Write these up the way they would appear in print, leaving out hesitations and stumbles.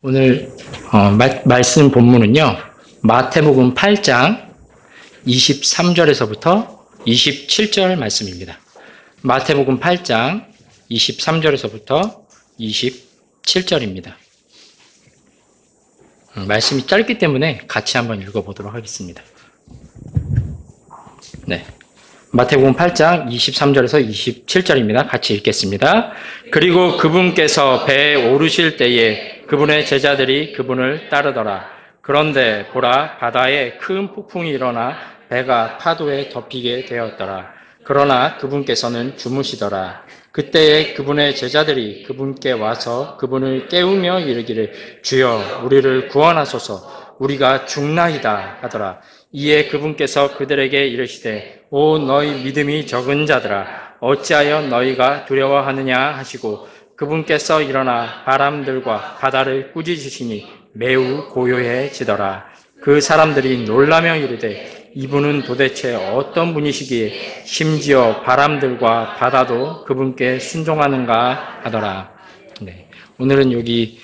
오늘 말씀 본문은요. 마태복음 8장 23절에서부터 27절 말씀입니다. 마태복음 8장 23절에서부터 27절입니다. 말씀이 짧기 때문에 같이 한번 읽어보도록 하겠습니다. 네. 마태복음 8장 23절에서 27절입니다. 같이 읽겠습니다. 그리고 그분께서 배에 오르실 때에 그분의 제자들이 그분을 따르더라. 그런데 보라, 바다에 큰 폭풍이 일어나 배가 파도에 덮이게 되었더라. 그러나 그분께서는 주무시더라. 그때에 그분의 제자들이 그분께 와서 그분을 깨우며 이르기를 주여 우리를 구원하소서, 우리가 죽나이다 하더라. 이에 그분께서 그들에게 이르시되 오 너희 믿음이 적은 자들아, 어찌하여 너희가 두려워하느냐 하시고 그분께서 일어나 바람들과 바다를 꾸짖으시니 매우 고요해지더라. 그 사람들이 놀라며 이르되 이분은 도대체 어떤 분이시기에 심지어 바람들과 바다도 그분께 순종하는가 하더라. 네, 오늘은 여기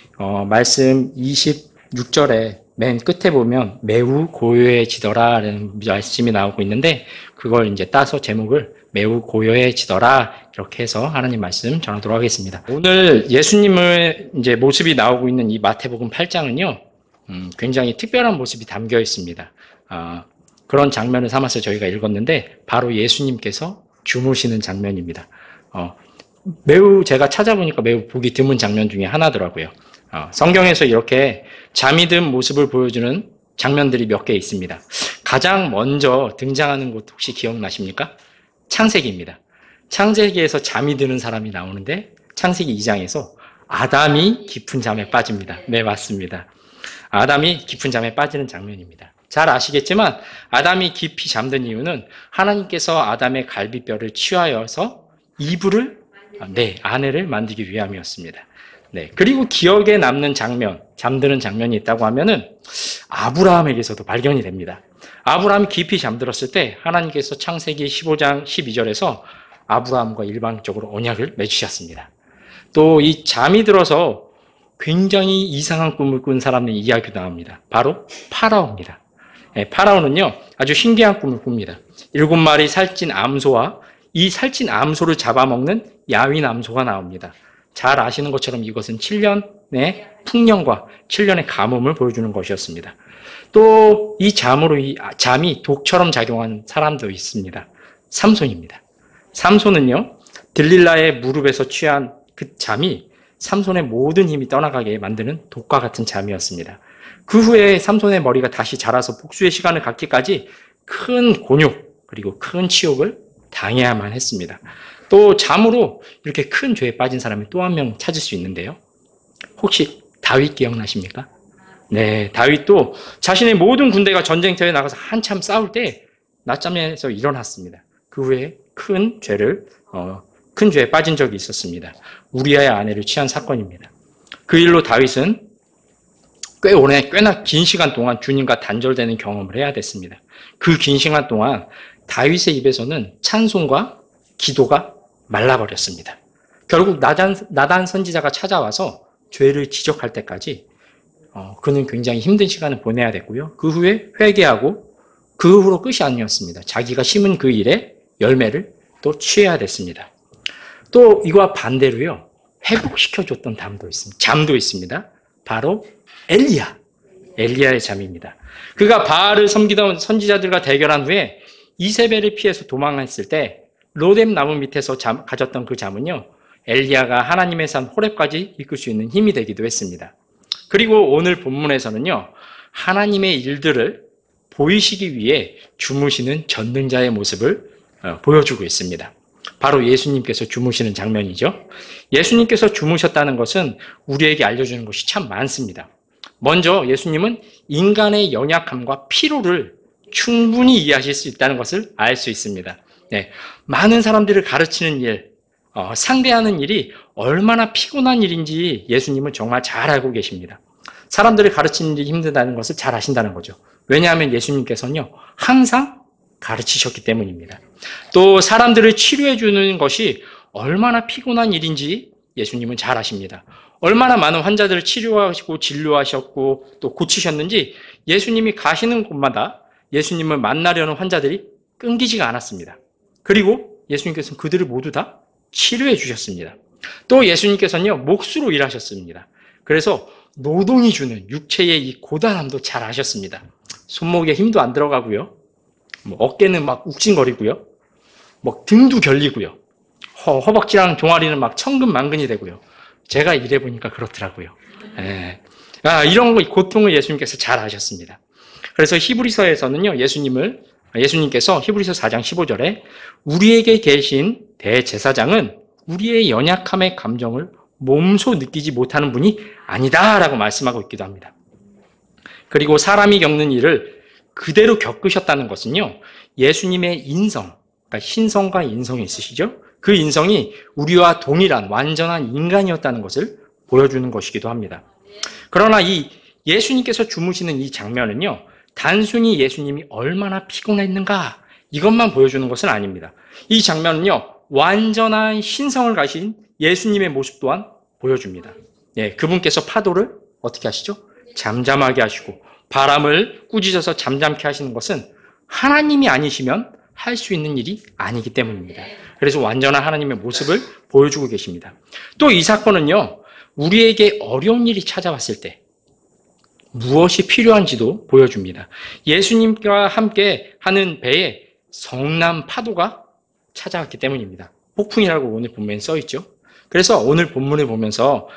말씀 26절에 맨 끝에 보면 매우 고요해지더라라는 말씀이 나오고 있는데, 그걸 이제 따서 제목을 매우 고요해지더라 이렇게 해서 하나님 말씀 전하도록 하겠습니다. 오늘 예수님의 이제 모습이 나오고 있는 이 마태복음 8장은요, 굉장히 특별한 모습이 담겨 있습니다. 그런 장면을 삼아서 저희가 읽었는데 바로 예수님께서 주무시는 장면입니다. 매우 제가 찾아보니까 매우 보기 드문 장면 중에 하나더라고요. 성경에서 이렇게 잠이 든 모습을 보여주는 장면들이 몇 개 있습니다. 가장 먼저 등장하는 곳 혹시 기억나십니까? 창세기입니다. 창세기에서 잠이 드는 사람이 나오는데 창세기 2장에서 아담이 깊은 잠에 빠집니다. 네, 맞습니다. 아담이 깊은 잠에 빠지는 장면입니다. 잘 아시겠지만 아담이 깊이 잠든 이유는 하나님께서 아담의 갈비뼈를 취하여서 이불을, 아내를 만들기 위함이었습니다. 네, 그리고 기억에 남는 장면, 잠드는 장면이 있다고 하면은 아브라함에게서도 발견이 됩니다. 아브라함이 깊이 잠들었을 때 하나님께서 창세기 15장 12절에서 아브라함과 일방적으로 언약을 맺으셨습니다. 또 이 잠이 들어서 굉장히 이상한 꿈을 꾼 사람의 이야기도 나옵니다. 바로 파라오입니다. 네, 파라오는요 아주 신기한 꿈을 꿉니다. 7마리 살찐 암소와 이 살찐 암소를 잡아먹는 야윈 암소가 나옵니다. 잘 아시는 것처럼 이것은 7년의 풍년과 7년의 가뭄을 보여주는 것이었습니다. 또 이 잠이 독처럼 작용한 사람도 있습니다. 삼손입니다. 삼손은요, 들릴라의 무릎에서 취한 그 잠이 삼손의 모든 힘이 떠나가게 만드는 독과 같은 잠이었습니다. 그 후에 삼손의 머리가 다시 자라서 복수의 시간을 갖기까지 큰 곤욕 그리고 큰 치욕을 당해야만 했습니다. 또 잠으로 이렇게 큰 죄에 빠진 사람이 또 한 명 찾을 수 있는데요. 혹시 다윗 기억나십니까? 네, 다윗도 자신의 모든 군대가 전쟁터에 나가서 한참 싸울 때 낮잠에서 일어났습니다. 그 후에 큰 죄에 빠진 적이 있었습니다. 우리아의 아내를 취한 사건입니다. 그 일로 다윗은 꽤나 긴 시간 동안 주님과 단절되는 경험을 해야 됐습니다. 그 긴 시간 동안 다윗의 입에서는 찬송과 기도가 말라버렸습니다. 결국 나단 선지자가 찾아와서 죄를 지적할 때까지 그는 굉장히 힘든 시간을 보내야 됐고요. 그 후에 회개하고 그 후로 끝이 아니었습니다. 자기가 심은 그 일의 열매를 또 취해야 됐습니다. 또 이와 반대로요, 회복시켜줬던 잠도 있습니다. 바로 엘리야의 잠입니다. 그가 바알을 섬기던 선지자들과 대결한 후에 이세벨을 피해서 도망했을 때 로뎀 나무 밑에서 가졌던 그 잠은요, 엘리야가 하나님의 산 호렙까지 이끌 수 있는 힘이 되기도 했습니다. 그리고 오늘 본문에서는요, 하나님의 일들을 보이시기 위해 주무시는 전능자의 모습을 보여주고 있습니다. 바로 예수님께서 주무시는 장면이죠. 예수님께서 주무셨다는 것은 우리에게 알려주는 것이 참 많습니다. 먼저 예수님은 인간의 연약함과 피로를 충분히 이해하실 수 있다는 것을 알 수 있습니다. 네, 많은 사람들을 가르치는 일, 상대하는 일이 얼마나 피곤한 일인지 예수님은 정말 잘 알고 계십니다. 사람들을 가르치는 일이 힘들다는 것을 잘 아신다는 거죠. 왜냐하면 예수님께서는요, 항상 가르치셨기 때문입니다. 또 사람들을 치료해 주는 것이 얼마나 피곤한 일인지 예수님은 잘 아십니다. 얼마나 많은 환자들을 치료하시고 진료하셨고 또 고치셨는지 예수님이 가시는 곳마다 예수님을 만나려는 환자들이 끊기지가 않았습니다. 그리고 예수님께서는 그들을 모두 다 치료해 주셨습니다. 또 예수님께서는요, 몫으로 일하셨습니다. 그래서 노동이 주는 육체의 이 고단함도 잘 아셨습니다. 손목에 힘도 안 들어가고요. 어깨는 막 욱신거리고요. 등도 결리고요. 허벅지랑 종아리는 막 천근만근이 되고요. 제가 일해보니까 그렇더라고요. 이런 고통을 예수님께서 잘 아셨습니다. 그래서 히브리서에서는요, 예수님께서 히브리서 4장 15절에 우리에게 계신 대제사장은 우리의 연약함의 감정을 몸소 느끼지 못하는 분이 아니다라고 말씀하고 있기도 합니다. 그리고 사람이 겪는 일을 그대로 겪으셨다는 것은요, 예수님의 인성, 그러니까 신성과 인성이 있으시죠? 그 인성이 우리와 동일한 완전한 인간이었다는 것을 보여주는 것이기도 합니다. 그러나 이 예수님께서 주무시는 이 장면은요, 단순히 예수님이 얼마나 피곤했는가 이것만 보여주는 것은 아닙니다. 이 장면은요, 완전한 신성을 가신 예수님의 모습 또한 보여줍니다. 그분께서 파도를 어떻게 하시죠? 잠잠하게 하시고 바람을 꾸짖어서 잠잠케 하시는 것은 하나님이 아니시면 할 수 있는 일이 아니기 때문입니다. 그래서 완전한 하나님의 모습을 보여주고 계십니다. 또 이 사건은요, 우리에게 어려운 일이 찾아왔을 때 무엇이 필요한지도 보여줍니다. 예수님과 함께 하는 배에 성난 파도가 찾아왔기 때문입니다. 폭풍이라고 오늘 본문에 써있죠. 그래서 오늘 본문을 보면서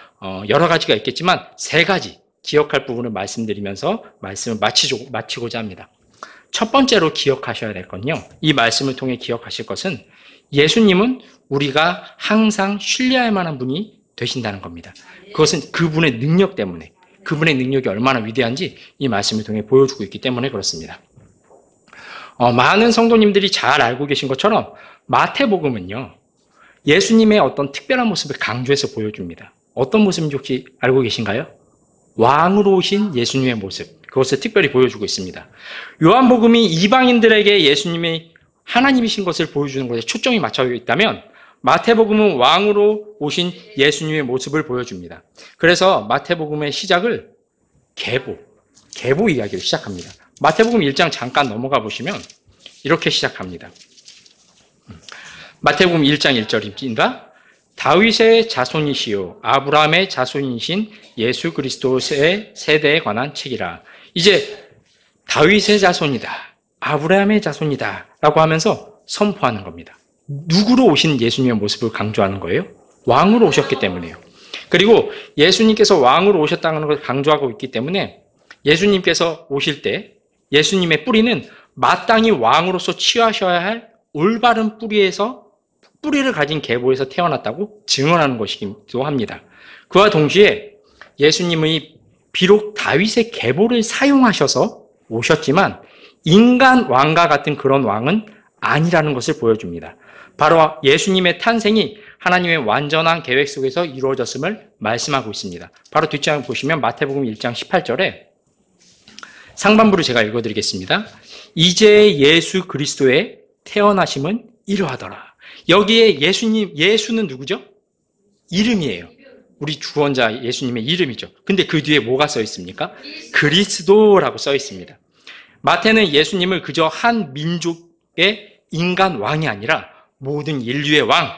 여러 가지가 있겠지만 3가지 기억할 부분을 말씀드리면서 말씀을 마치고자 합니다. 첫 번째로 기억하셔야 될 건요, 이 말씀을 통해 기억하실 것은 예수님은 우리가 항상 신뢰할 만한 분이 되신다는 겁니다. 그것은 그분의 능력 때문에, 그분의 능력이 얼마나 위대한지 이 말씀을 통해 보여주고 있기 때문에 그렇습니다. 많은 성도님들이 잘 알고 계신 것처럼 마태복음은요, 예수님의 어떤 특별한 모습을 강조해서 보여줍니다. 어떤 모습인지 혹시 알고 계신가요? 왕으로 오신 예수님의 모습, 그것을 특별히 보여주고 있습니다. 요한복음이 이방인들에게 예수님이 하나님이신 것을 보여주는 것에 초점이 맞춰 있다면 마태복음은 왕으로 오신 예수님의 모습을 보여줍니다. 그래서 마태복음의 시작을 계보 이야기로 시작합니다. 마태복음 1장 잠깐 넘어가 보시면 이렇게 시작합니다. 마태복음 1장 1절입니다. 다윗의 자손이시요 아브라함의 자손이신 예수 그리스도의 세대에 관한 책이라. 이제 다윗의 자손이다, 아브라함의 자손이다 라고 하면서 선포하는 겁니다. 누구로 오신 예수님의 모습을 강조하는 거예요? 왕으로 오셨기 때문에요. 그리고 예수님께서 왕으로 오셨다는 것을 강조하고 있기 때문에 예수님께서 오실 때 예수님의 뿌리는 마땅히 왕으로서 취하셔야 할 올바른 뿌리를 가진 계보에서 태어났다고 증언하는 것이기도 합니다. 그와 동시에 예수님이 비록 다윗의 계보를 사용하셔서 오셨지만 인간 왕과 같은 그런 왕은 아니라는 것을 보여줍니다. 바로 예수님의 탄생이 하나님의 완전한 계획 속에서 이루어졌음을 말씀하고 있습니다. 바로 뒷장을 보시면 마태복음 1장 18절에 상반부를 제가 읽어드리겠습니다. 이제 예수 그리스도의 태어나심은 이러하더라. 여기에 예수는 누구죠? 이름이에요. 우리 주원자 예수님의 이름이죠. 근데 그 뒤에 뭐가 써 있습니까? 그리스도라고 써 있습니다. 마태는 예수님을 그저 한 민족의 인간 왕이 아니라 모든 인류의 왕,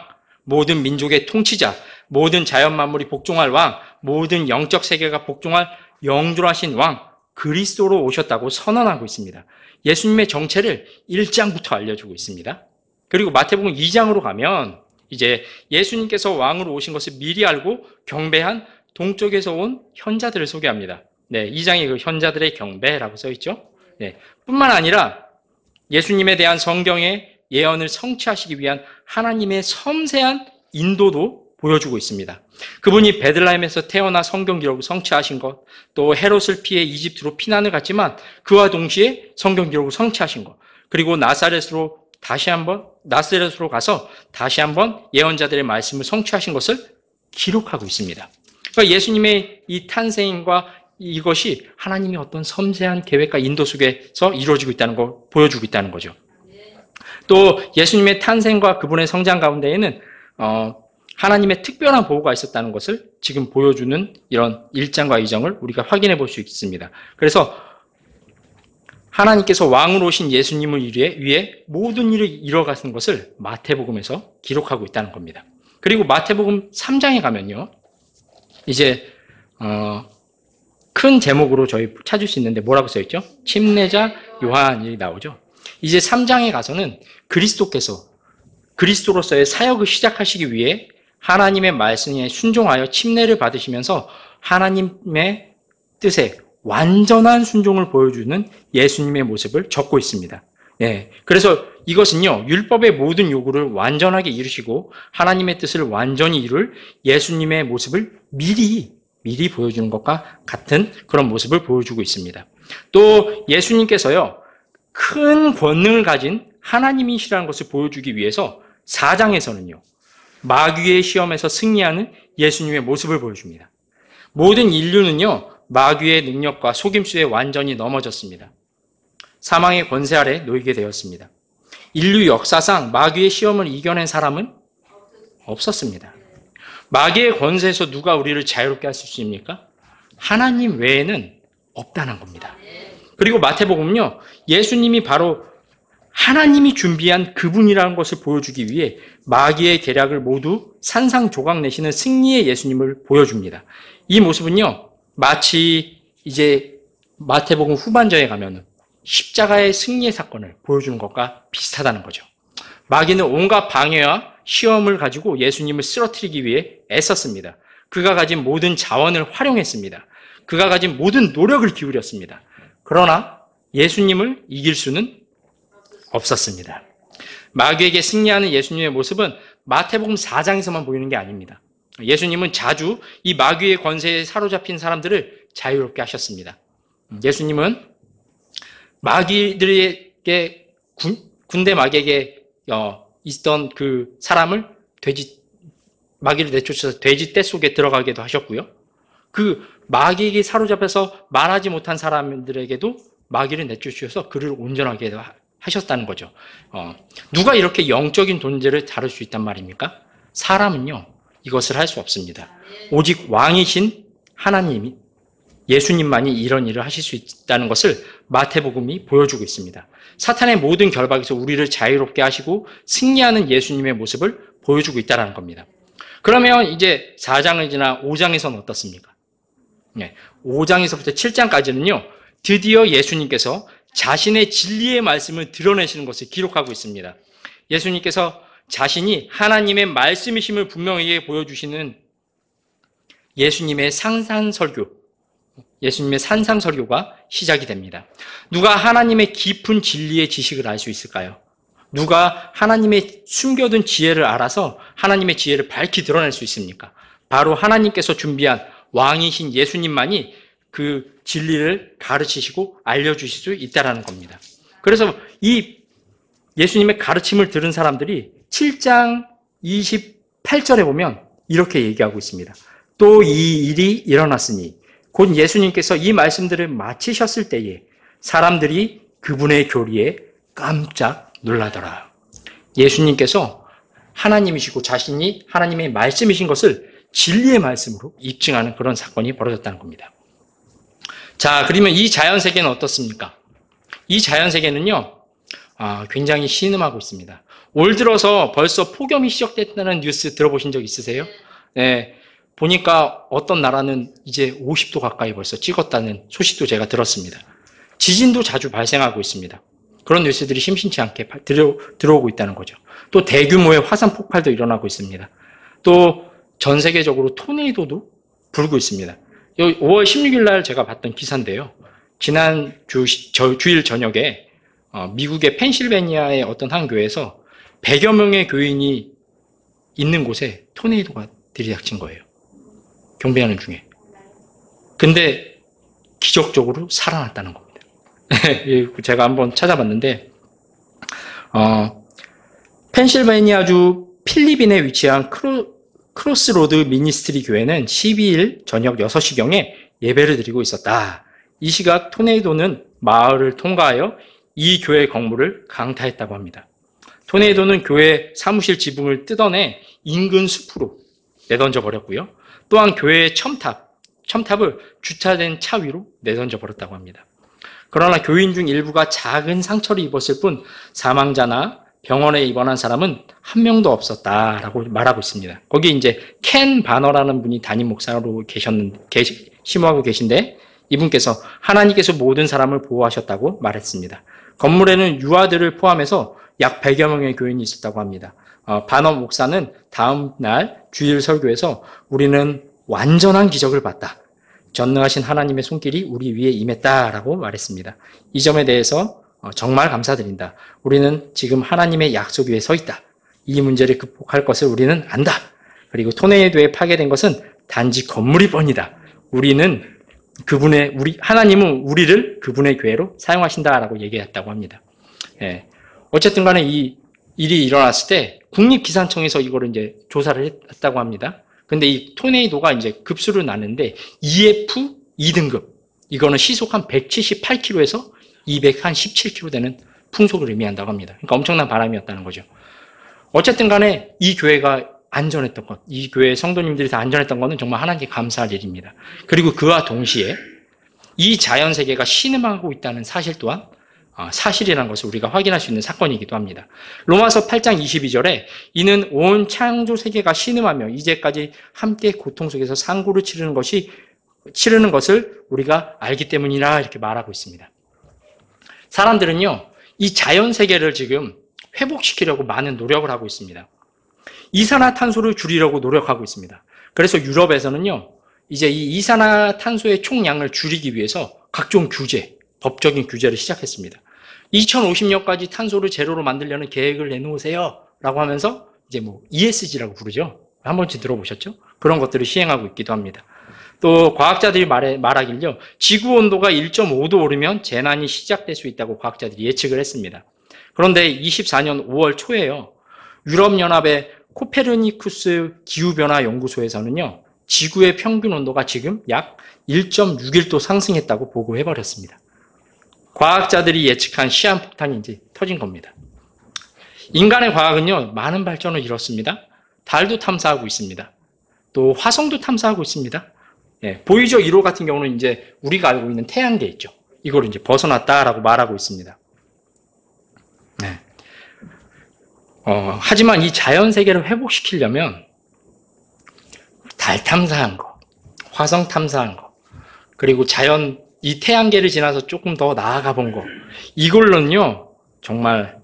모든 민족의 통치자, 모든 자연 만물이 복종할 왕, 모든 영적 세계가 복종할 영존하신 왕, 그리스도로 오셨다고 선언하고 있습니다. 예수님의 정체를 1장부터 알려주고 있습니다. 그리고 마태복음 2장으로 가면 이제 예수님께서 왕으로 오신 것을 미리 알고 경배한 동쪽에서 온 현자들을 소개합니다. 2장에 그 현자들의 경배라고 써 있죠. 뿐만 아니라 예수님에 대한 성경의 예언을 성취하시기 위한 하나님의 섬세한 인도도 보여주고 있습니다. 그분이 베들레헴에서 태어나 성경 기록을 성취하신 것, 또 헤롯을 피해 이집트로 피난을 갔지만 그와 동시에 성경 기록을 성취하신 것, 그리고 나사렛으로 가서 다시 한번 예언자들의 말씀을 성취하신 것을 기록하고 있습니다. 그러니까 예수님의 이 탄생과 이것이 하나님의 어떤 섬세한 계획과 인도 속에서 이루어지고 있다는 걸 보여주고 있다는 거죠. 또 예수님의 탄생과 그분의 성장 가운데에는 하나님의 특별한 보호가 있었다는 것을 지금 보여주는 이런 1장과 2장을 우리가 확인해 볼 수 있습니다. 그래서 하나님께서 왕으로 오신 예수님을 위해 모든 일을 이뤄가는 것을 마태복음에서 기록하고 있다는 겁니다. 그리고 마태복음 3장에 가면요, 이제 큰 제목으로 저희 찾을 수 있는데 뭐라고 써있죠? 침례자 요한이 나오죠. 이제 3장에 가서는 그리스도로서의 사역을 시작하시기 위해 하나님의 말씀에 순종하여 침례를 받으시면서 하나님의 뜻에 완전한 순종을 보여주는 예수님의 모습을 적고 있습니다. 예, 그래서 이것은요, 율법의 모든 요구를 완전하게 이루시고 하나님의 뜻을 완전히 이룰 예수님의 모습을 미리 보여주는 것과 같은 그런 모습을 보여주고 있습니다. 또 예수님께서요, 큰 권능을 가진 하나님이시라는 것을 보여주기 위해서 4장에서는요, 마귀의 시험에서 승리하는 예수님의 모습을 보여줍니다. 모든 인류는요, 마귀의 능력과 속임수에 완전히 넘어졌습니다. 사망의 권세 아래 놓이게 되었습니다. 인류 역사상 마귀의 시험을 이겨낸 사람은 없었습니다. 마귀의 권세에서 누가 우리를 자유롭게 할 수 있습니까? 하나님 외에는 없다는 겁니다. 그리고 마태복음은요, 예수님이 바로 하나님이 준비한 그분이라는 것을 보여주기 위해 마귀의 계략을 모두 산상조각 내시는 승리의 예수님을 보여줍니다. 이 모습은요, 마치 이제 마태복음 후반절에 가면 십자가의 승리의 사건을 보여주는 것과 비슷하다는 거죠. 마귀는 온갖 방해와 시험을 가지고 예수님을 쓰러뜨리기 위해 애썼습니다. 그가 가진 모든 자원을 활용했습니다. 그가 가진 모든 노력을 기울였습니다. 그러나 예수님을 이길 수는 없었습니다. 마귀에게 승리하는 예수님의 모습은 마태복음 4장에서만 보이는 게 아닙니다. 예수님은 자주 이 마귀의 권세에 사로잡힌 사람들을 자유롭게 하셨습니다. 예수님은 마귀들에게, 군대 마귀에게 있던 그 사람을 마귀를 내쫓아서 돼지 떼 속에 들어가게도 하셨고요. 그 마귀에게 사로잡혀서 말하지 못한 사람들에게도 마귀를 내쫓으셔서 그를 온전하게 하셨다는 거죠. 누가 이렇게 영적인 존재를 다룰 수 있단 말입니까? 사람은요, 이것을 할 수 없습니다. 오직 왕이신 하나님이, 예수님만이 이런 일을 하실 수 있다는 것을 마태복음이 보여주고 있습니다. 사탄의 모든 결박에서 우리를 자유롭게 하시고 승리하는 예수님의 모습을 보여주고 있다는 겁니다. 그러면 이제 4장을 지나 5장에서는 어떻습니까? 5장에서부터 7장까지는요, 드디어 예수님께서 자신의 진리의 말씀을 드러내시는 것을 기록하고 있습니다. 예수님께서 자신이 하나님의 말씀이심을 분명하게 보여주시는 예수님의 산상설교가 시작이 됩니다. 누가 하나님의 깊은 진리의 지식을 알 수 있을까요? 누가 하나님의 숨겨둔 지혜를 알아서 하나님의 지혜를 밝히 드러낼 수 있습니까? 바로 하나님께서 준비한 왕이신 예수님만이 그 진리를 가르치시고 알려주실 수 있다는 겁니다. 그래서 이 예수님의 가르침을 들은 사람들이 7장 28절에 보면 이렇게 얘기하고 있습니다. 또 이 일이 일어났으니 곧 예수님께서 이 말씀들을 마치셨을 때에 사람들이 그분의 교리에 깜짝 놀라더라. 예수님께서 하나님이시고 자신이 하나님의 말씀이신 것을 진리의 말씀으로 입증하는 그런 사건이 벌어졌다는 겁니다. 자, 그러면 이 자연세계는 어떻습니까? 이 자연세계는요, 굉장히 신음하고 있습니다. 올 들어서 벌써 폭염이 시작됐다는 뉴스 들어보신 적 있으세요? 네. 보니까 어떤 나라는 이제 50도 가까이 벌써 찍었다는 소식도 제가 들었습니다. 지진도 자주 발생하고 있습니다. 그런 뉴스들이 심심치 않게 들어오고 있다는 거죠. 또 대규모의 화산 폭발도 일어나고 있습니다. 또 전 세계적으로 토네이도도 불고 있습니다. 5월 16일 날 제가 봤던 기사인데요. 지난 주일 저녁에 미국의 펜실베니아의 어떤 한 교회에서 100여 명의 교인이 있는 곳에 토네이도가 들이닥친 거예요. 경배하는 중에. 근데 기적적으로 살아났다는 겁니다. 제가 한번 찾아봤는데 펜실베니아주 필리빈에 위치한 크로스로드 미니스트리 교회는 12일 저녁 6시경에 예배를 드리고 있었다. 이 시각 토네이도는 마을을 통과하여 이 교회 건물을 강타했다고 합니다. 토네이도는 교회 사무실 지붕을 뜯어내 인근 숲으로 내던져 버렸고요. 또한 교회의 첨탑을 주차된 차 위로 내던져 버렸다고 합니다. 그러나 교인 중 일부가 작은 상처를 입었을 뿐 사망자나 병원에 입원한 사람은 한 명도 없었다라고 말하고 있습니다. 거기 이제 켄 바너라는 분이 담임 목사로 심호하고 계신데 이분께서 하나님께서 모든 사람을 보호하셨다고 말했습니다. 건물에는 유아들을 포함해서 약 100여 명의 교인이 있었다고 합니다. 바너 목사는 다음 날 주일 설교에서 우리는 완전한 기적을 봤다. 전능하신 하나님의 손길이 우리 위에 임했다라고 말했습니다. 이 점에 대해서 정말 감사드린다. 우리는 지금 하나님의 약속 위에 서 있다. 이 문제를 극복할 것을 우리는 안다. 그리고 토네이도에 파괴된 것은 단지 건물일 뿐이다. 하나님은 우리를 그분의 교회로 사용하신다라고 얘기했다고 합니다. 예. 어쨌든 간에 이 일이 일어났을 때 국립기상청에서 이거를 이제 조사를 했다고 합니다. 근데 이 토네이도가 이제 급수로 나는데 EF 2등급. 이거는 시속 한 178km에서 217km 되는 풍속을 의미한다고 합니다. 그러니까 엄청난 바람이었다는 거죠. 어쨌든 간에 이 교회가 안전했던 것, 이 교회 성도님들이 다 안전했던 것은 정말 하나님께 감사할 일입니다. 그리고 그와 동시에 이 자연세계가 신음하고 있다는 사실 또한 사실이라는 것을 우리가 확인할 수 있는 사건이기도 합니다. 로마서 8장 22절에 이는 온 창조세계가 신음하며 이제까지 함께 고통 속에서 상고를 치르는 것을 우리가 알기 때문이라 이렇게 말하고 있습니다. 사람들은요, 이 자연세계를 지금 회복시키려고 많은 노력을 하고 있습니다. 이산화탄소를 줄이려고 노력하고 있습니다. 그래서 유럽에서는요, 이제 이 이산화탄소의 총량을 줄이기 위해서 각종 규제, 법적인 규제를 시작했습니다. 2050년까지 탄소를 제로로 만들려는 계획을 내놓으세요. 라고 하면서 이제 ESG라고 부르죠. 한 번쯤 들어보셨죠? 그런 것들을 시행하고 있기도 합니다. 또 과학자들이 말하길요. 지구 온도가 1.5도 오르면 재난이 시작될 수 있다고 과학자들이 예측을 했습니다. 그런데 24년 5월 초에요. 유럽연합의 코페르니쿠스 기후변화 연구소에서는요. 지구의 평균 온도가 지금 약 1.61도 상승했다고 보고해버렸습니다. 과학자들이 예측한 시한폭탄이 이제 터진 겁니다. 인간의 과학은요. 많은 발전을 이뤘습니다. 달도 탐사하고 있습니다. 또 화성도 탐사하고 있습니다. 예, 보이저 1호 같은 경우는 이제 우리가 알고 있는 태양계 있죠. 이걸 이제 벗어났다라고 말하고 있습니다. 네. 하지만 이 자연 세계를 회복시키려면 달 탐사한 거, 화성 탐사한 거, 그리고 이 태양계를 지나서 조금 더 나아가 본 거, 이걸로는요 정말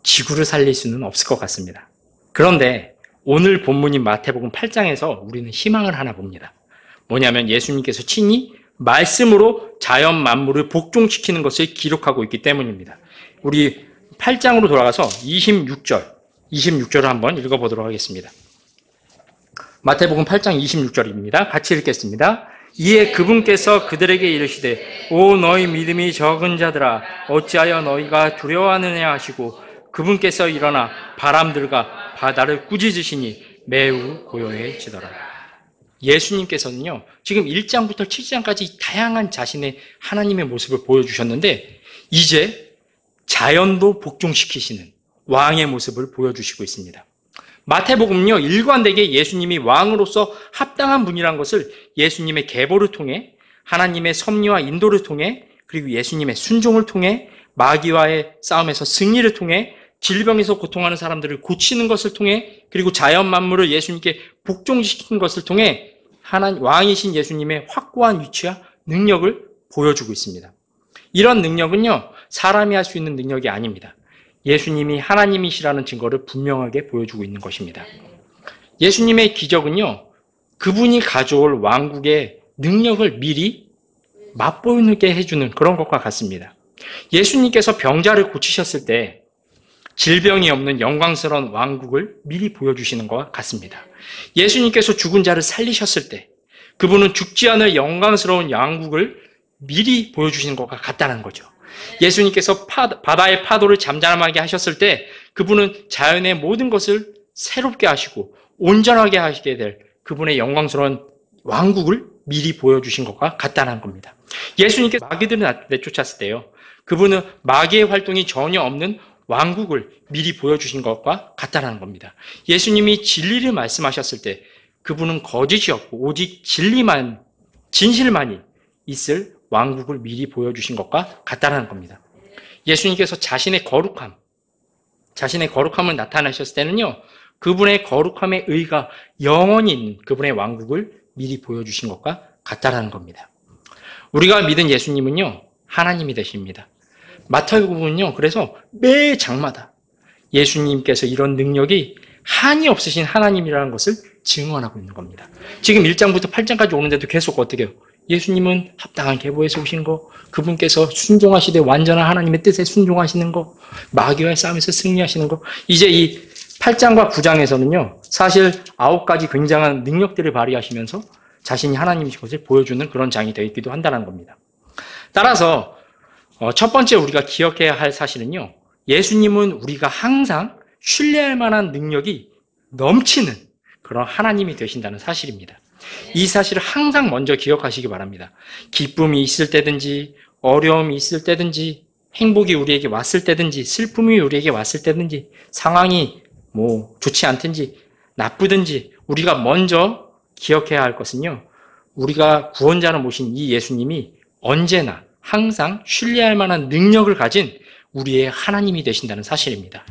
지구를 살릴 수는 없을 것 같습니다. 그런데 오늘 본문인 마태복음 8장에서 우리는 희망을 하나 봅니다. 뭐냐면 예수님께서 친히 말씀으로 자연 만물을 복종시키는 것을 기록하고 있기 때문입니다. 우리 8장으로 돌아가서 26절을 한번 읽어보도록 하겠습니다. 마태복음 8장 26절입니다. 같이 읽겠습니다. 이에 그분께서 그들에게 이르시되 오 너희 믿음이 적은 자들아 어찌하여 너희가 두려워하느냐 하시고 그분께서 일어나 바람들과 바다를 꾸짖으시니 매우 고요해지더라. 예수님께서는요 지금 1장부터 7장까지 다양한 자신의 하나님의 모습을 보여주셨는데 이제 자연도 복종시키시는 왕의 모습을 보여주시고 있습니다. 마태복음은요 일관되게 예수님이 왕으로서 합당한 분이란 것을 예수님의 계보를 통해 하나님의 섭리와 인도를 통해 그리고 예수님의 순종을 통해 마귀와의 싸움에서 승리를 통해 질병에서 고통하는 사람들을 고치는 것을 통해 그리고 자연 만물을 예수님께 복종시키는 것을 통해 왕이신 예수님의 확고한 위치와 능력을 보여주고 있습니다. 이런 능력은요 사람이 할 수 있는 능력이 아닙니다. 예수님이 하나님이시라는 증거를 분명하게 보여주고 있는 것입니다. 예수님의 기적은요 그분이 가져올 왕국의 능력을 미리 맛보이게 해주는 그런 것과 같습니다. 예수님께서 병자를 고치셨을 때 질병이 없는 영광스러운 왕국을 미리 보여주시는 것과 같습니다. 예수님께서 죽은 자를 살리셨을 때 그분은 죽지 않을 영광스러운 왕국을 미리 보여주시는 것과 같다는 거죠. 예수님께서 바다의 파도를 잠잠하게 하셨을 때 그분은 자연의 모든 것을 새롭게 하시고 온전하게 하시게 될 그분의 영광스러운 왕국을 미리 보여주신 것과 같다는 겁니다. 예수님께서 마귀들을 내쫓았을 때요. 그분은 마귀의 활동이 전혀 없는 왕국을 미리 보여주신 것과 같다라는 겁니다. 예수님이 진리를 말씀하셨을 때 그분은 거짓이 없고 오직 진리만, 진실만이 있을 왕국을 미리 보여주신 것과 같다라는 겁니다. 예수님께서 자신의 거룩함을 나타내셨을 때는요, 그분의 거룩함의 의가 영원히 있는 그분의 왕국을 미리 보여주신 것과 같다라는 겁니다. 우리가 믿은 예수님은요, 하나님이 되십니다. 마태복음은요, 그래서 매 장마다 예수님께서 이런 능력이 한이 없으신 하나님이라는 것을 증언하고 있는 겁니다. 지금 1장부터 8장까지 오는데도 계속 어떻게 해요? 예수님은 합당한 계보에서 오신 거, 그분께서 순종하시되 완전한 하나님의 뜻에 순종하시는 거, 마귀와의 싸움에서 승리하시는 거. 이제 이 8장과 9장에서는요, 사실 9가지 굉장한 능력들을 발휘하시면서 자신이 하나님이신 것을 보여주는 그런 장이 되어 있기도 한다는 겁니다. 따라서 첫 번째 우리가 기억해야 할 사실은요, 예수님은 우리가 항상 신뢰할 만한 능력이 넘치는 그런 하나님이 되신다는 사실입니다. 이 사실을 항상 먼저 기억하시기 바랍니다. 기쁨이 있을 때든지, 어려움이 있을 때든지, 행복이 우리에게 왔을 때든지, 슬픔이 우리에게 왔을 때든지, 상황이 좋지 않든지, 나쁘든지, 우리가 먼저 기억해야 할 것은요, 우리가 구원자로 모신 이 예수님이 언제나 항상 신뢰할 만한 능력을 가진 우리의 하나님이 되신다는 사실입니다.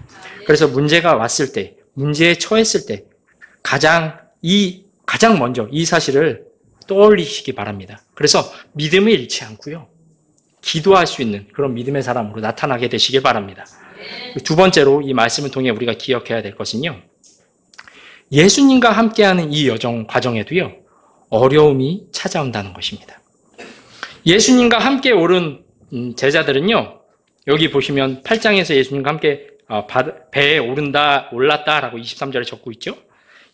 그래서 문제가 왔을 때, 문제에 처했을 때 가장 먼저 이 사실을 떠올리시기 바랍니다. 그래서 믿음을 잃지 않고요, 기도할 수 있는 그런 믿음의 사람으로 나타나게 되시길 바랍니다. 두 번째로 이 말씀을 통해 우리가 기억해야 될 것은요, 예수님과 함께하는 이 여정 과정에도요, 어려움이 찾아온다는 것입니다. 예수님과 함께 오른 제자들은요, 여기 보시면 8장에서 예수님과 함께 배에 올랐다라고 23절에 적고 있죠.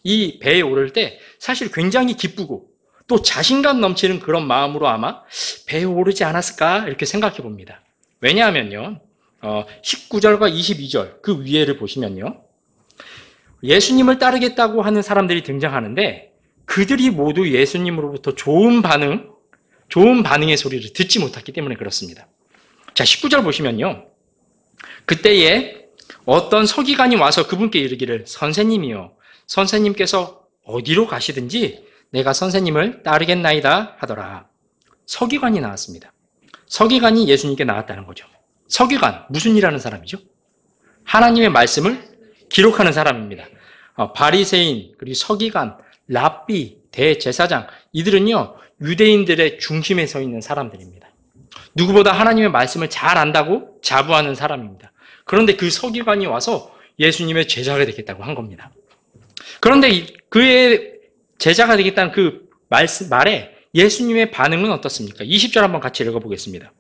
이 배에 오를 때 사실 굉장히 기쁘고 또 자신감 넘치는 그런 마음으로 아마 배에 오르지 않았을까 이렇게 생각해 봅니다. 왜냐하면요, 19절과 22절 그 위에를 보시면요, 예수님을 따르겠다고 하는 사람들이 등장하는데 그들이 모두 예수님으로부터 좋은 반응의 소리를 듣지 못했기 때문에 그렇습니다. 자, 19절 보시면요, 그때에 어떤 서기관이 와서 그분께 이르기를, 선생님이요, 선생님께서 어디로 가시든지 내가 선생님을 따르겠나이다 하더라. 서기관이 나왔습니다. 서기관이 예수님께 나왔다는 거죠. 서기관, 무슨 일하는 사람이죠? 하나님의 말씀을 기록하는 사람입니다. 바리새인, 그리고 서기관, 랍비, 대제사장, 이들은요, 유대인들의 중심에 서 있는 사람들입니다. 누구보다 하나님의 말씀을 잘 안다고 자부하는 사람입니다. 그런데 그 서기관이 와서 예수님의 제자가 되겠다고 한 겁니다. 그런데 그의 제자가 되겠다는 그 말에 예수님의 반응은 어떻습니까? 20절 한번 같이 읽어보겠습니다.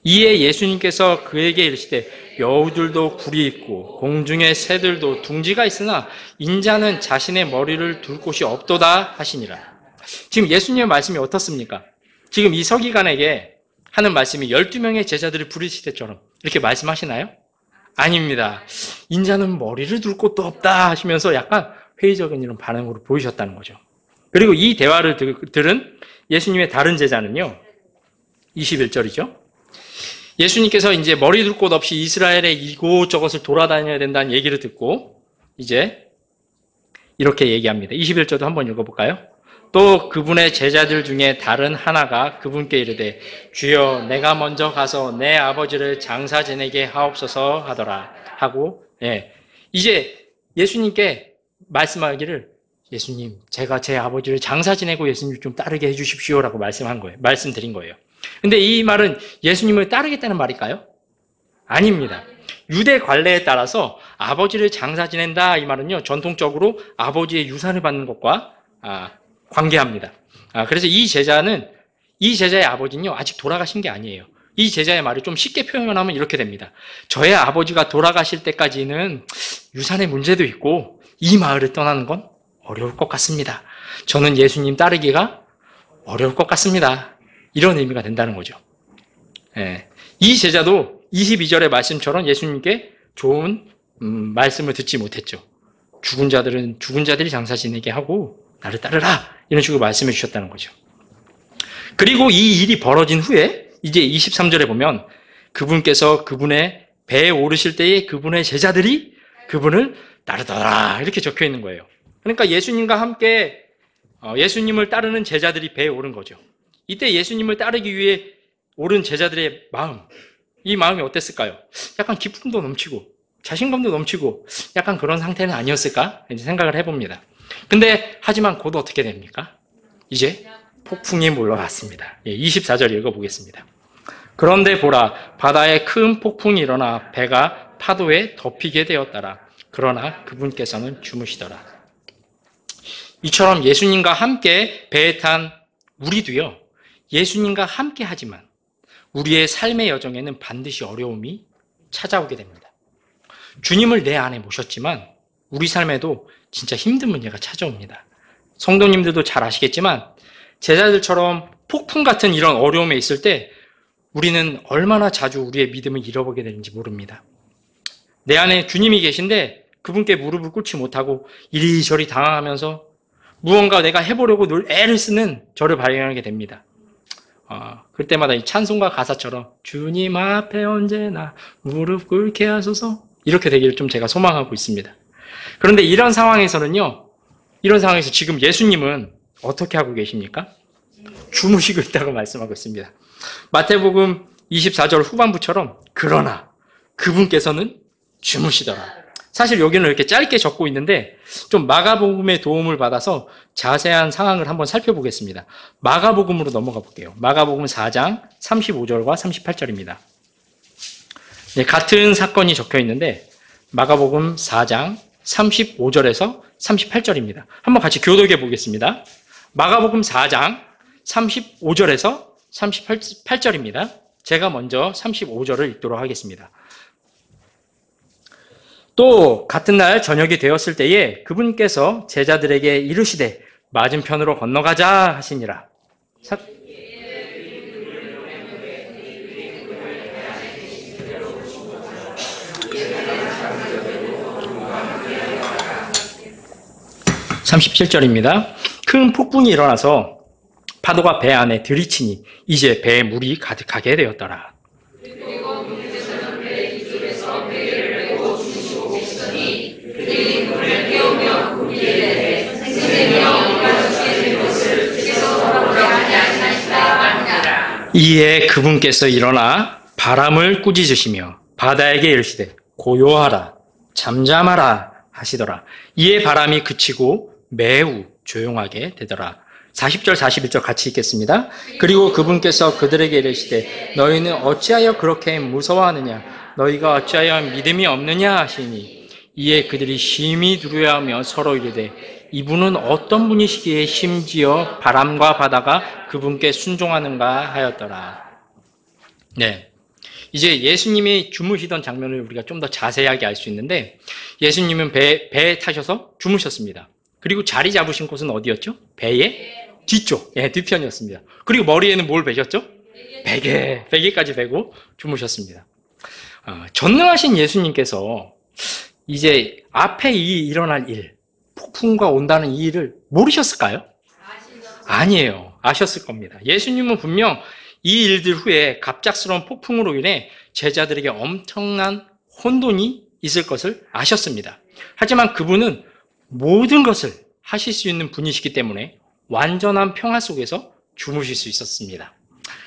이에 예수님께서 그에게 이르시되, 여우들도 굴이 있고 공중의 새들도 둥지가 있으나 인자는 자신의 머리를 둘 곳이 없도다 하시니라. 지금 예수님의 말씀이 어떻습니까? 지금 이 서기관에게 하는 말씀이 12명의 제자들을 부르실 때처럼 이렇게 말씀하시나요? 아닙니다. 인자는 머리를 둘 곳도 없다 하시면서 약간 회의적인 이런 반응으로 보이셨다는 거죠. 그리고 이 대화를 들은 예수님의 다른 제자는요, 21절이죠. 예수님께서 이제 머리 둘 곳 없이 이스라엘의 이곳저곳을 돌아다녀야 된다는 얘기를 듣고 이제 이렇게 얘기합니다. 21절도 한번 읽어볼까요? 또 그분의 제자들 중에 다른 하나가 그분께 이르되, 주여, 내가 먼저 가서 내 아버지를 장사 지내게 하옵소서 하더라 하고, 이제 예수님께 말씀하기를, 예수님, 제가 제 아버지를 장사 지내고 예수님 좀 따르게 해주십시오라고 말씀드린 거예요. 근데 이 말은 예수님을 따르겠다는 말일까요? 아닙니다. 유대 관례에 따라서 아버지를 장사 지낸다, 이 말은요, 전통적으로 아버지의 유산을 받는 것과 관계합니다. 그래서 이 제자의 아버지는요, 아직 돌아가신 게 아니에요. 이 제자의 말을 좀 쉽게 표현하면 이렇게 됩니다. 저의 아버지가 돌아가실 때까지는 유산의 문제도 있고 이 마을을 떠나는 건 어려울 것 같습니다. 저는 예수님 따르기가 어려울 것 같습니다. 이런 의미가 된다는 거죠. 이 제자도 22절의 말씀처럼 예수님께 좋은 말씀을 듣지 못했죠. 죽은 자들이 장사 지내게 하고 나를 따르라, 이런 식으로 말씀해 주셨다는 거죠. 그리고 이 일이 벌어진 후에 이제 23절에 보면 그분께서 그분의 배에 오르실 때에 그분의 제자들이 그분을 따르더라. 이렇게 적혀 있는 거예요. 그러니까 예수님과 함께 예수님을 따르는 제자들이 배에 오른 거죠. 이때 예수님을 따르기 위해 오른 제자들의 마음, 이 마음이 어땠을까요? 약간 기쁨도 넘치고 자신감도 넘치고 약간 그런 상태는 아니었을까? 이제 생각을 해봅니다. 근데 하지만 곧 어떻게 됩니까? 이제 폭풍이 몰러왔습니다. 24절 읽어보겠습니다. 그런데 보라, 바다에 큰 폭풍이 일어나 배가 파도에 덮이게 되었더라. 그러나 그분께서는 주무시더라. 이처럼 예수님과 함께 배에 탄 우리도요, 예수님과 함께 하지만 우리의 삶의 여정에는 반드시 어려움이 찾아오게 됩니다. 주님을 내 안에 모셨지만 우리 삶에도 진짜 힘든 문제가 찾아옵니다. 성도님들도 잘 아시겠지만 제자들처럼 폭풍 같은 이런 어려움에 있을 때 우리는 얼마나 자주 우리의 믿음을 잃어보게 되는지 모릅니다. 내 안에 주님이 계신데 그분께 무릎을 꿇지 못하고 이리저리 당황하면서 무언가 내가 해보려고 늘 애를 쓰는 저를 발견하게 됩니다. 그때마다 이 찬송가 가사처럼 주님 앞에 언제나 무릎 꿇게 하소서, 이렇게 되기를 좀 제가 소망하고 있습니다. 그런데 이런 상황에서는요, 이런 상황에서 지금 예수님은 어떻게 하고 계십니까? 주무시고 있다고 말씀하고 있습니다. 마태복음 24절 후반부처럼 그러나 그분께서는 주무시더라. 사실 여기는 이렇게 짧게 적고 있는데 좀 마가복음의 도움을 받아서 자세한 상황을 한번 살펴보겠습니다. 마가복음으로 넘어가 볼게요. 마가복음 4장 35절과 38절입니다. 네, 같은 사건이 적혀 있는데 마가복음 4장 35절에서 38절입니다. 한번 같이 교독해 보겠습니다. 마가복음 4장 35절에서 38절입니다. 제가 먼저 35절을 읽도록 하겠습니다. 또 같은 날 저녁이 되었을 때에 그분께서 제자들에게 이르시되 맞은편으로 건너가자 하시니라. 37절입니다. 큰 폭풍이 일어나서 파도가 배 안에 들이치니 이제 배에 물이 가득하게 되었더라. 이에 그분께서 일어나 바람을 꾸짖으시며 바다에게 이르시되 고요하라 잠잠하라 하시더라. 이에 바람이 그치고 매우 조용하게 되더라. 40절 41절 같이 읽겠습니다. 그리고 그분께서 그들에게 이르시되 너희는 어찌하여 그렇게 무서워하느냐, 너희가 어찌하여 믿음이 없느냐 하시니 이에 그들이 심히 두려워하며 서로 이르되 이분은 어떤 분이시기에 심지어 바람과 바다가 그분께 순종하는가 하였더라. 네, 이제 예수님이 주무시던 장면을 우리가 좀 더 자세하게 알 수 있는데 예수님은 배에 타셔서 주무셨습니다. 그리고 자리 잡으신 곳은 어디였죠? 배의 뒤쪽, 뒤편이었습니다. 그리고 머리에는 뭘 베셨죠? 베개까지 베고 주무셨습니다. 전능하신 예수님께서 이제 앞에 일어날 일, 폭풍과 온다는 이 일을 모르셨을까요? 아니에요. 아셨을 겁니다. 예수님은 분명 이 일들 후에 갑작스러운 폭풍으로 인해 제자들에게 엄청난 혼돈이 있을 것을 아셨습니다. 하지만 그분은 모든 것을 하실 수 있는 분이시기 때문에 완전한 평화 속에서 주무실 수 있었습니다.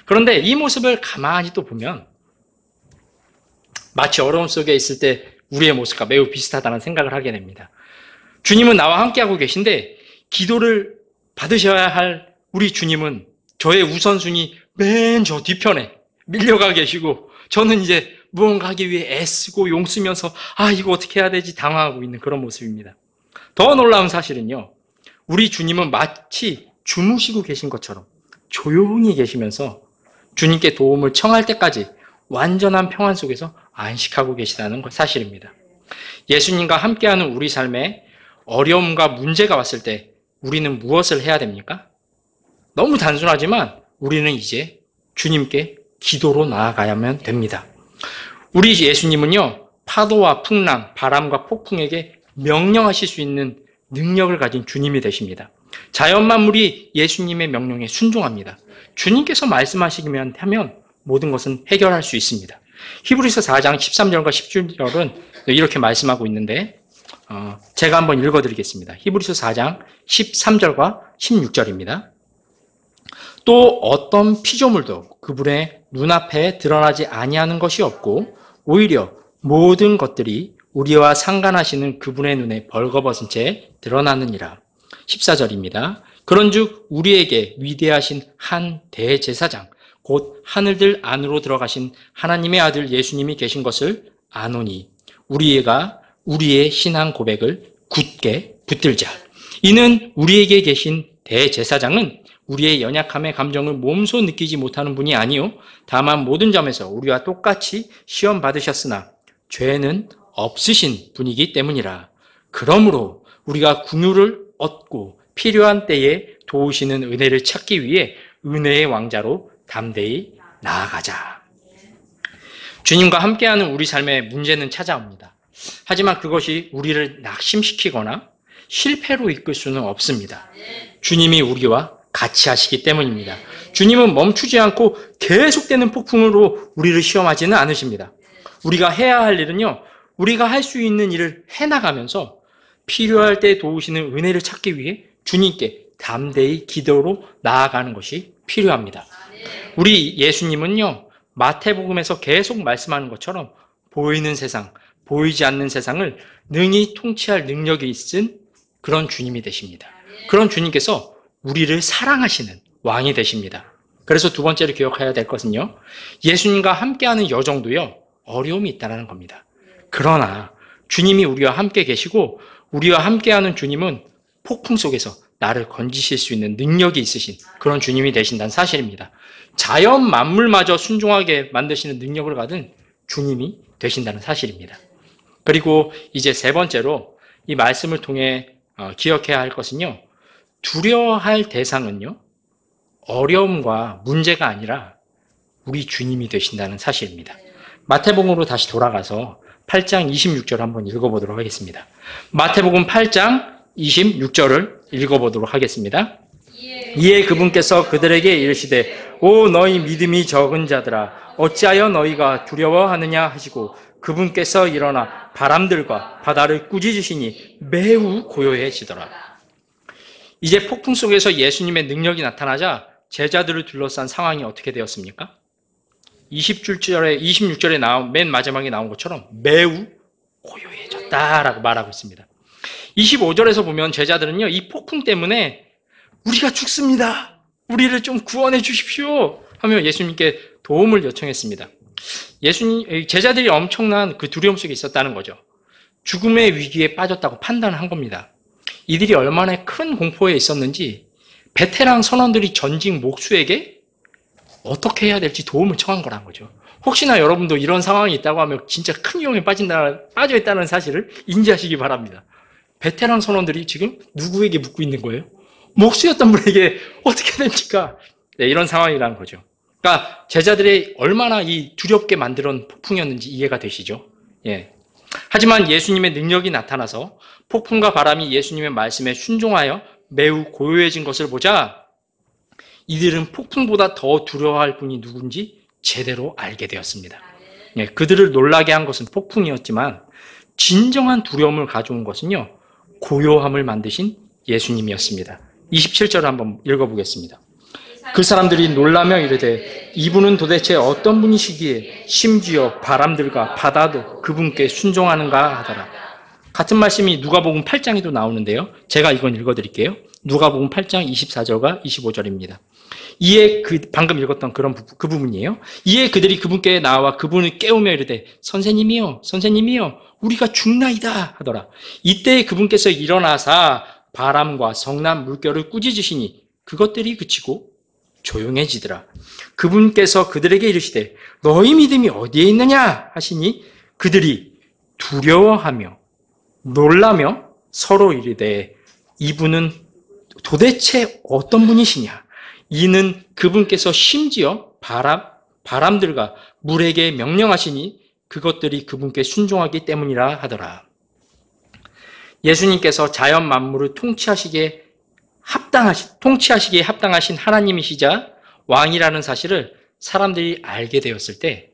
그런데 이 모습을 가만히 또 보면 마치 어려움 속에 있을 때 우리의 모습과 매우 비슷하다는 생각을 하게 됩니다. 주님은 나와 함께하고 계신데 기도를 받으셔야 할 우리 주님은 저의 우선순위 맨 저 뒤편에 밀려가 계시고 저는 이제 무언가 하기 위해 애쓰고 용쓰면서 이거 어떻게 해야 되지 당황하고 있는 그런 모습입니다. 더 놀라운 사실은요, 우리 주님은 마치 주무시고 계신 것처럼 조용히 계시면서 주님께 도움을 청할 때까지 완전한 평안 속에서 안식하고 계시다는 사실입니다. 예수님과 함께하는 우리 삶에 어려움과 문제가 왔을 때 우리는 무엇을 해야 됩니까? 너무 단순하지만 우리는 이제 주님께 기도로 나아가야만 됩니다. 우리 예수님은요, 파도와 풍랑, 바람과 폭풍에게 명령하실 수 있는 능력을 가진 주님이 되십니다. 자연 만물이 예수님의 명령에 순종합니다. 주님께서 말씀하시기만 하면 모든 것은 해결할 수 있습니다. 히브리서 4장 13절과 17절은 이렇게 말씀하고 있는데 제가 한번 읽어드리겠습니다. 히브리서 4장 13절과 16절입니다. 또 어떤 피조물도 그분의 눈앞에 드러나지 아니하는 것이 없고 오히려 모든 것들이 우리와 상관하시는 그분의 눈에 벌거벗은 채 드러나느니라. 14절입니다. 그런즉 우리에게 위대하신 한 대제사장 곧 하늘들 안으로 들어가신 하나님의 아들 예수님이 계신 것을 아노니 우리가 우리의 신앙 고백을 굳게 붙들자. 이는 우리에게 계신 대제사장은 우리의 연약함의 감정을 몸소 느끼지 못하는 분이 아니요 다만 모든 점에서 우리와 똑같이 시험 받으셨으나 죄는 없으신 분이기 때문이라. 그러므로 우리가 긍휼을 얻고 필요한 때에 도우시는 은혜를 찾기 위해 은혜의 왕자로 담대히 나아가자. 주님과 함께하는 우리 삶에 문제는 찾아옵니다. 하지만 그것이 우리를 낙심시키거나 실패로 이끌 수는 없습니다. 주님이 우리와 같이 하시기 때문입니다. 주님은 멈추지 않고 계속되는 폭풍으로 우리를 시험하지는 않으십니다. 우리가 해야 할 일은요, 우리가 할 수 있는 일을 해나가면서 필요할 때 도우시는 은혜를 찾기 위해 주님께 담대히 기도로 나아가는 것이 필요합니다. 우리 예수님은요, 마태복음에서 계속 말씀하는 것처럼 보이는 세상, 보이지 않는 세상을 능히 통치할 능력이 있은 그런 주님이 되십니다. 그런 주님께서 우리를 사랑하시는 왕이 되십니다. 그래서 두 번째로 기억해야 될 것은요, 예수님과 함께하는 여정도요, 어려움이 있다는 겁니다. 그러나 주님이 우리와 함께 계시고 우리와 함께하는 주님은 폭풍 속에서 나를 건지실 수 있는 능력이 있으신 그런 주님이 되신다는 사실입니다. 자연 만물마저 순종하게 만드시는 능력을 가진 주님이 되신다는 사실입니다. 그리고 이제 세 번째로 이 말씀을 통해 기억해야 할 것은요, 두려워할 대상은요, 어려움과 문제가 아니라 우리 주님이 되신다는 사실입니다. 마태복음으로 다시 돌아가서 8장 26절 한번 읽어보도록 하겠습니다. 마태복음 8장 26절을 읽어보도록 하겠습니다. 이에 그분께서 그들에게 이르시되 오 너희 믿음이 적은 자들아 어찌하여 너희가 두려워하느냐 하시고 그분께서 일어나 바람들과 바다를 꾸짖으시니 매우 고요해지더라. 이제 폭풍 속에서 예수님의 능력이 나타나자 제자들을 둘러싼 상황이 어떻게 되었습니까? 26절에 맨 마지막에 나온 것처럼 매우 고요해졌다라고 말하고 있습니다. 25절에서 보면 제자들은요, 이 폭풍 때문에 우리가 죽습니다. 우리를 좀 구원해 주십시오. 하며 예수님께 도움을 요청했습니다. 제자들이 엄청난 그 두려움 속에 있었다는 거죠. 죽음의 위기에 빠졌다고 판단한 겁니다. 이들이 얼마나 큰 공포에 있었는지 베테랑 선원들이 전직 목수에게 어떻게 해야 될지 도움을 청한 거란 거죠. 혹시나 여러분도 이런 상황이 있다고 하면 진짜 큰 위험에 빠져 있다는 사실을 인지하시기 바랍니다. 베테랑 선원들이 지금 누구에게 묻고 있는 거예요? 목수였던 분에게 어떻게 됩니까? 네, 이런 상황이라는 거죠. 그러니까 제자들이 얼마나 이 두렵게 만드는 폭풍이었는지 이해가 되시죠? 예. 하지만 예수님의 능력이 나타나서 폭풍과 바람이 예수님의 말씀에 순종하여 매우 고요해진 것을 보자 이들은 폭풍보다 더 두려워할 분이 누군지 제대로 알게 되었습니다. 예, 그들을 놀라게 한 것은 폭풍이었지만 진정한 두려움을 가져온 것은요, 고요함을 만드신 예수님이었습니다. 27절을 한번 읽어보겠습니다. 그 사람들이 놀라며 이르되 이분은 도대체 어떤 분이시기에 심지어 바람들과 바다도 그분께 순종하는가 하더라. 같은 말씀이 누가복음 8장에도 나오는데요. 제가 이건 읽어드릴게요. 누가복음 8장 24절과 25절입니다. 이에 방금 읽었던 그 부분이에요. 이에 그들이 그분께 나와 그분을 깨우며 이르되 선생님이여 선생님이여 우리가 죽나이다 하더라. 이때 그분께서 일어나사 바람과 성난 물결을 꾸짖으시니 그것들이 그치고 조용해지더라. 그분께서 그들에게 이르시되 너희 믿음이 어디에 있느냐 하시니 그들이 두려워하며 놀라며 서로 이르되 이분은 도대체 어떤 분이시냐? 이는 그분께서 심지어 바람들과 물에게 명령하시니 그것들이 그분께 순종하기 때문이라 하더라. 예수님께서 자연 만물을 통치하시기에 합당하신 하나님이시자 왕이라는 사실을 사람들이 알게 되었을 때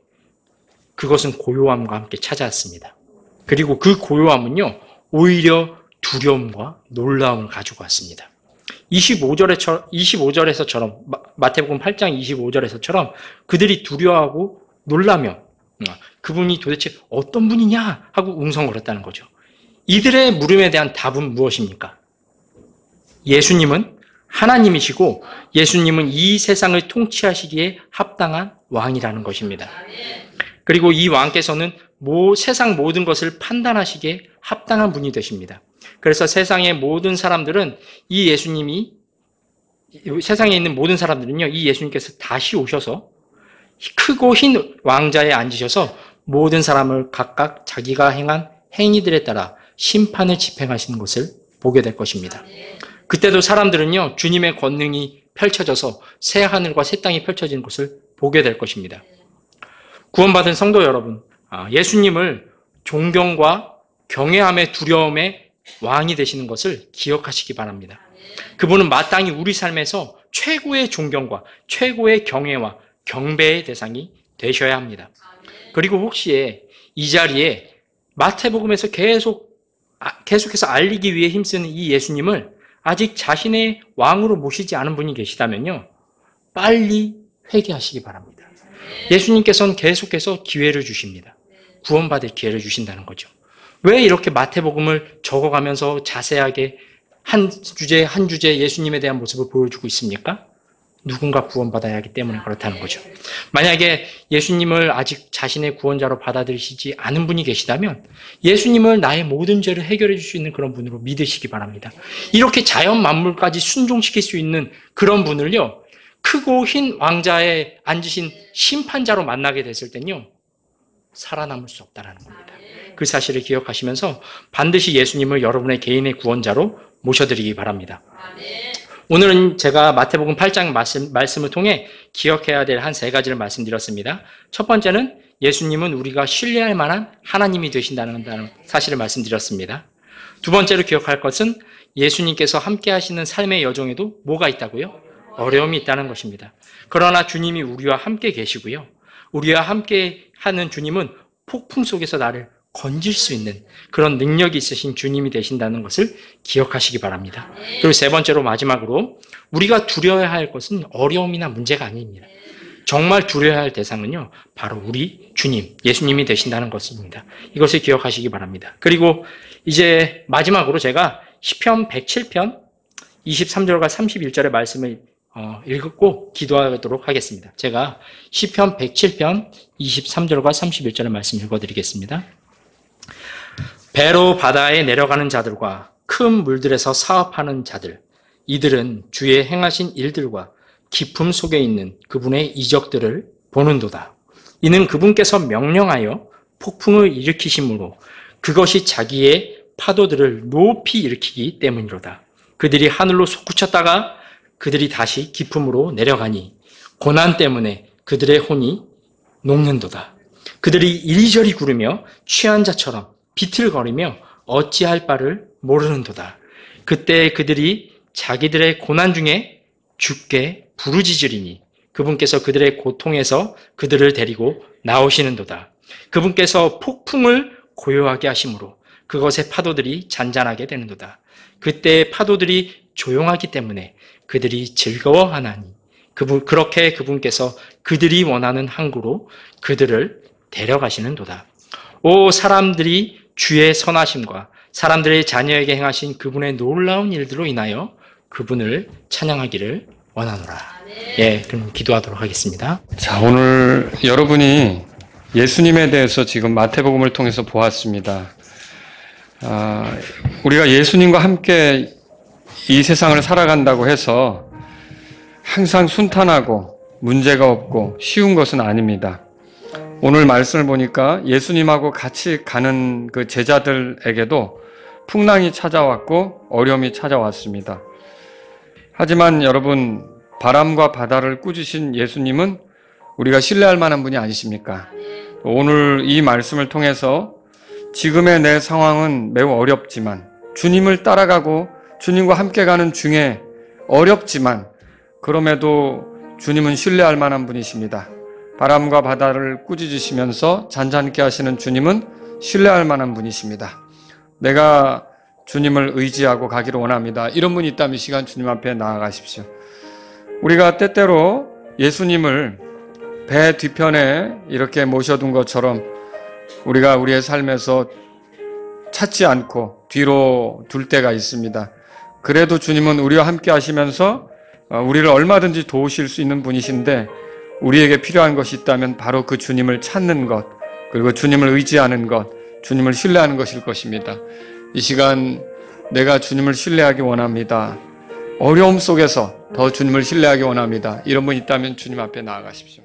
그것은 고요함과 함께 찾아왔습니다. 그리고 그 고요함은요, 오히려 두려움과 놀라움을 가지고 왔습니다. 25절에서처럼, 마태복음 8장 25절에서처럼 그들이 두려워하고 놀라며 그분이 도대체 어떤 분이냐 하고 웅성거렸다는 거죠. 이들의 물음에 대한 답은 무엇입니까? 예수님은 하나님이시고 예수님은 이 세상을 통치하시기에 합당한 왕이라는 것입니다. 그리고 이 왕께서는 세상 모든 것을 판단하시기에 합당한 분이 되십니다. 그래서 세상의 모든 사람들은 세상에 있는 모든 사람들은요, 이 예수님께서 다시 오셔서 크고 흰 왕자에 앉으셔서 모든 사람을 각각 자기가 행한 행위들에 따라 심판을 집행하시는 것을 보게 될 것입니다. 그때도 사람들은요, 주님의 권능이 펼쳐져서 새 하늘과 새 땅이 펼쳐지는 것을 보게 될 것입니다. 구원받은 성도 여러분, 예수님을 존경과 경외함의 두려움의 왕이 되시는 것을 기억하시기 바랍니다. 그분은 마땅히 우리 삶에서 최고의 존경과 최고의 경외와 경배의 대상이 되셔야 합니다. 그리고 혹시 이 자리에 마태복음에서 계속해서 알리기 위해 힘쓰는 이 예수님을 아직 자신의 왕으로 모시지 않은 분이 계시다면요, 빨리 회개하시기 바랍니다. 예수님께서는 계속해서 기회를 주십니다. 구원받을 기회를 주신다는 거죠. 왜 이렇게 마태복음을 적어가면서 자세하게 한 주제 예수님에 대한 모습을 보여주고 있습니까? 누군가 구원받아야 하기 때문에 그렇다는 거죠. 만약에 예수님을 아직 자신의 구원자로 받아들이시지 않은 분이 계시다면 예수님을 나의 모든 죄를 해결해 줄 수 있는 그런 분으로 믿으시기 바랍니다. 이렇게 자연 만물까지 순종시킬 수 있는 그런 분을요, 크고 흰 왕자에 앉으신 심판자로 만나게 됐을 땐요, 살아남을 수 없다는 겁니다. 그 사실을 기억하시면서 반드시 예수님을 여러분의 개인의 구원자로 모셔드리기 바랍니다. 오늘은 제가 마태복음 8장 말씀을 통해 기억해야 될 한 3가지를 말씀드렸습니다. 첫 번째는 예수님은 우리가 신뢰할 만한 하나님이 되신다는 사실을 말씀드렸습니다. 두 번째로 기억할 것은 예수님께서 함께 하시는 삶의 여정에도 뭐가 있다고요? 어려움이 있다는 것입니다. 그러나 주님이 우리와 함께 계시고요, 우리와 함께 하는 주님은 폭풍 속에서 나를 건질 수 있는 그런 능력이 있으신 주님이 되신다는 것을 기억하시기 바랍니다. 그리고 세 번째로 마지막으로 우리가 두려워야 할 것은 어려움이나 문제가 아닙니다. 정말 두려워야 할 대상은요, 바로 우리 주님, 예수님이 되신다는 것입니다. 이것을 기억하시기 바랍니다. 그리고 이제 마지막으로 제가 시편 107편 23절과 31절의 말씀을 읽고 기도하도록 하겠습니다. 제가 시편 107편 23절과 31절의 말씀 읽어드리겠습니다. 배로 바다에 내려가는 자들과 큰 물들에서 사업하는 자들, 이들은 주의 행하신 일들과 깊음 속에 있는 그분의 이적들을 보는도다. 이는 그분께서 명령하여 폭풍을 일으키심으로 그것이 자기의 파도들을 높이 일으키기 때문이로다. 그들이 하늘로 솟구쳤다가 그들이 다시 깊음으로 내려가니 고난 때문에 그들의 혼이 녹는도다. 그들이 이리저리 구르며 취한 자처럼 비틀거리며 어찌할 바를 모르는도다. 그때 그들이 자기들의 고난 중에 주께 부르짖으리니 그분께서 그들의 고통에서 그들을 데리고 나오시는도다. 그분께서 폭풍을 고요하게 하심으로 그것의 파도들이 잔잔하게 되는도다. 그때 파도들이 조용하기 때문에 그들이 즐거워하나니 그렇게 그분께서 그들이 원하는 항구로 그들을 데려가시는도다. 오 사람들이 주의 선하심과 사람들의 자녀에게 행하신 그분의 놀라운 일들로 인하여 그분을 찬양하기를 원하노라. 예, 그럼 기도하도록 하겠습니다. 자, 오늘 여러분이 예수님에 대해서 지금 마태복음을 통해서 보았습니다. 우리가 예수님과 함께 이 세상을 살아간다고 해서 항상 순탄하고 문제가 없고 쉬운 것은 아닙니다. 오늘 말씀을 보니까 예수님하고 같이 가는 그 제자들에게도 풍랑이 찾아왔고 어려움이 찾아왔습니다. 하지만 여러분, 바람과 바다를 꾸짖으신 예수님은 우리가 신뢰할 만한 분이 아니십니까? 오늘 이 말씀을 통해서 지금의 내 상황은 매우 어렵지만 주님을 따라가고 주님과 함께 가는 중에 어렵지만 그럼에도 주님은 신뢰할 만한 분이십니다. 바람과 바다를 꾸짖으시면서 잔잔케 하시는 주님은 신뢰할 만한 분이십니다. 내가 주님을 의지하고 가기를 원합니다. 이런 분이 있다면 이 시간 주님 앞에 나아가십시오. 우리가 때때로 예수님을 배 뒤편에 이렇게 모셔둔 것처럼 우리가 우리의 삶에서 찾지 않고 뒤로 둘 때가 있습니다. 그래도 주님은 우리와 함께 하시면서 우리를 얼마든지 도우실 수 있는 분이신데 우리에게 필요한 것이 있다면 바로 그 주님을 찾는 것, 그리고 주님을 의지하는 것, 주님을 신뢰하는 것일 것입니다. 이 시간 내가 주님을 신뢰하기 원합니다. 어려움 속에서 더 주님을 신뢰하기 원합니다. 이런 분 있다면 주님 앞에 나아가십시오.